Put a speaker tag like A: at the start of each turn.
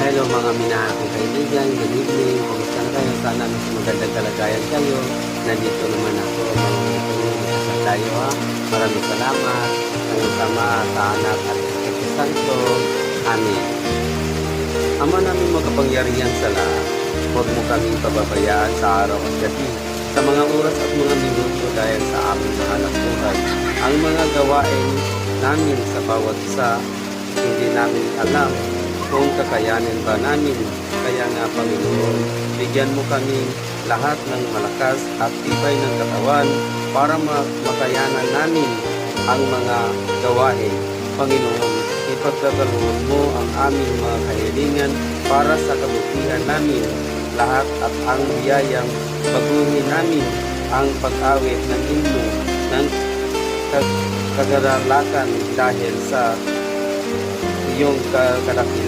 A: Hello mga minahal kong kaibigan, good evening, kumusta na kayo? Sana nasa magandang kalagayan kayo. Nandito naman ako, mga tayo ha. Maraming salamat, ng sama sa anak at Espiritu Santo. Amen. Ama namin makapangyarihan sa lahat, huwag mo kaming pababayaan sa araw at gabi, sa mga oras at mga minuto dahil sa aming hanap buhay. Ang mga gawain namin sa bawat isa, hindi namin alam kung kakayanin ba namin. Kaya nga Panginoon, bigyan mo kami lahat ng malakas at tibay ng katawan para makayanan namin ang mga gawain. Panginoon, ipagkakaloob mo ang aming mga kahilingan para sa kabutihan namin lahat at ang biyayang baguhin namin ang pag-awit ng himno ng kagaralakan dahil sa iyong kadakilaan.